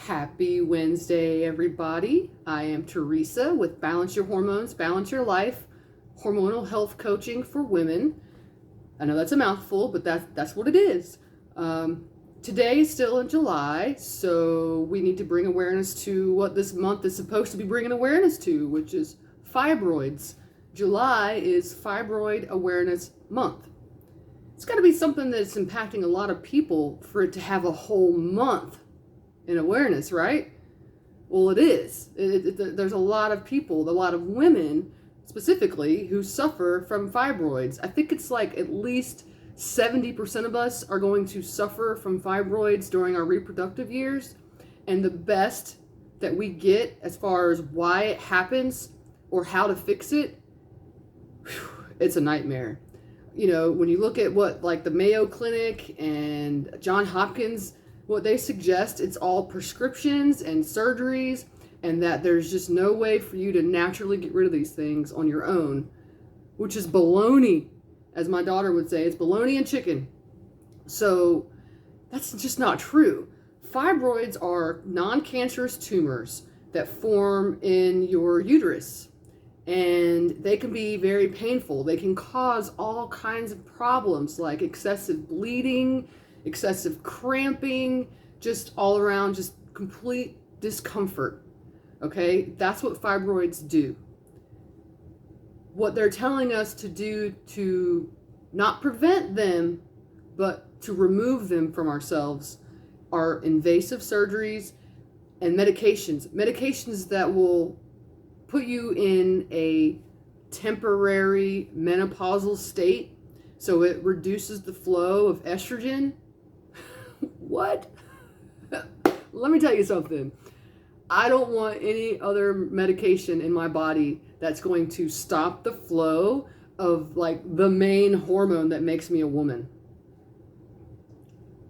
Happy Wednesday, everybody. I am Teresa with Balance Your Hormones, Balance Your Life, hormonal health coaching for women. I know that's a mouthful, but that's what it is. Today is still in July, so we need to bring awareness to what this month is supposed to be bringing awareness to, which is fibroids. July is Fibroid Awareness Month. It's got to be something that's impacting a lot of people for it to have a whole month in awareness, right? Well, it is. There's a lot of people, a lot of women specifically, who suffer from fibroids. I think it's like at least 70% of us are going to suffer from fibroids during our reproductive years. And the best that we get as far as why it happens or how to fix it, it's a nightmare. You know, when you look at what like the Mayo Clinic and Johns Hopkins, what they suggest, it's all prescriptions and surgeries, and that there's just no way for you to naturally get rid of these things on your own, which is baloney, as my daughter would say. It's baloney and chicken. So that's just not true. Fibroids are non-cancerous tumors that form in your uterus, and they can be very painful. They can cause all kinds of problems like excessive bleeding, excessive cramping, just all around, just complete discomfort. Okay, that's what fibroids do. What they're telling us to do to not prevent them, but to remove them from ourselves, are invasive surgeries and medications that will put you in a temporary menopausal state, so it reduces the flow of estrogen. What? Let me tell you something. I don't want any other medication in my body that's going to stop the flow of like the main hormone that makes me a woman.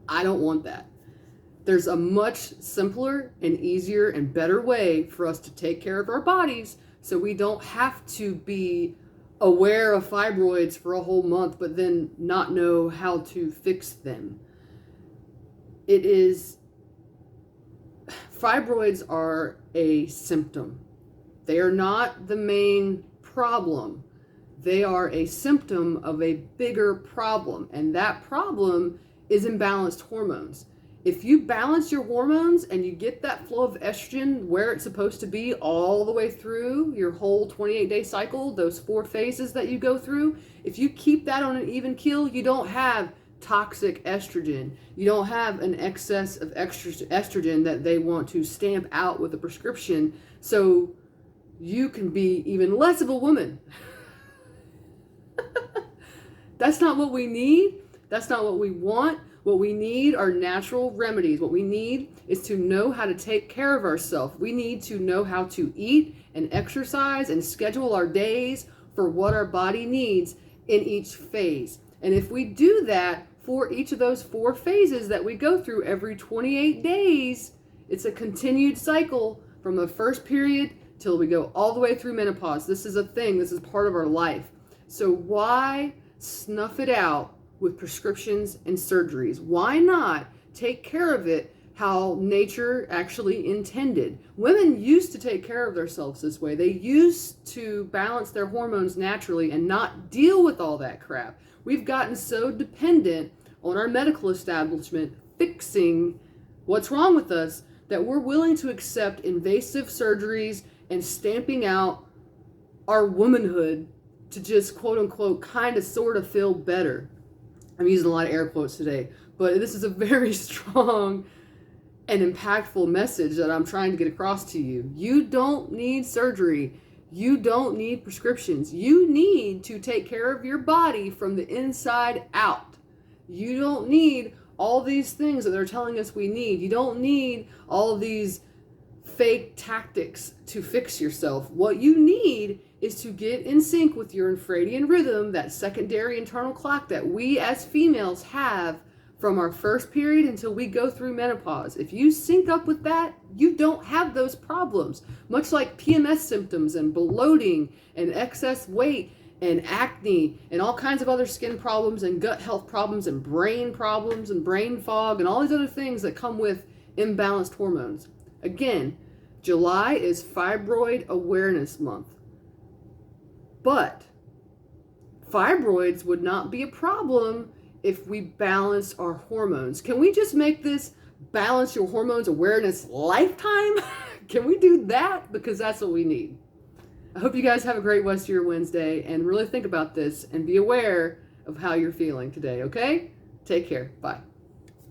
I don't want that. There's a much simpler and easier and better way for us to take care of our bodies, so we don't have to be aware of fibroids for a whole month but then not know how to fix them. Fibroids are a symptom. They are not the main problem. They are a symptom of a bigger problem, and that problem is imbalanced hormones. If you balance your hormones and you get that flow of estrogen where it's supposed to be all the way through your whole 28-day cycle, those 4 phases that you go through, if you keep that on an even keel, you don't have toxic estrogen. You don't have an excess of estrogen that they want to stamp out with a prescription, so you can be even less of a woman. That's not what we need. That's not what we want. What we need are natural remedies. What we need is to know how to take care of ourselves. We need to know how to eat and exercise and schedule our days for what our body needs in each phase. And if we do that for each of those 4 phases that we go through every 28 days, it's a continued cycle from the first period till we go all the way through menopause. This is a thing. This is part of our life. So why snuff it out with prescriptions and surgeries? Why not take care of it how nature actually intended? Women used to take care of themselves this way. They used to balance their hormones naturally and not deal with all that crap. We've gotten so dependent on our medical establishment fixing what's wrong with us that we're willing to accept invasive surgeries and stamping out our womanhood to just quote unquote kind of sort of feel better. I'm using a lot of air quotes today, but this is a very strong and impactful message that I'm trying to get across to you. You don't need surgery. You don't need prescriptions. You need to take care of your body from the inside out. You don't need all these things that they're telling us we need. You don't need all of these fake tactics to fix yourself. What you need is to get in sync with your infradian rhythm, that secondary internal clock that we as females have from our first period until we go through menopause. If you sync up with that, you don't have those problems. Much like PMS symptoms and bloating and excess weight and acne and all kinds of other skin problems and gut health problems and brain fog and all these other things that come with imbalanced hormones. Again, July is Fibroid Awareness Month. But fibroids would not be a problem if we balanced our hormones. Can we just make this Balance Your Hormones Awareness Lifetime? Can we do that? Because that's what we need. I hope you guys have a great rest of your Wednesday and really think about this and be aware of how you're feeling today, okay? Take care. Bye.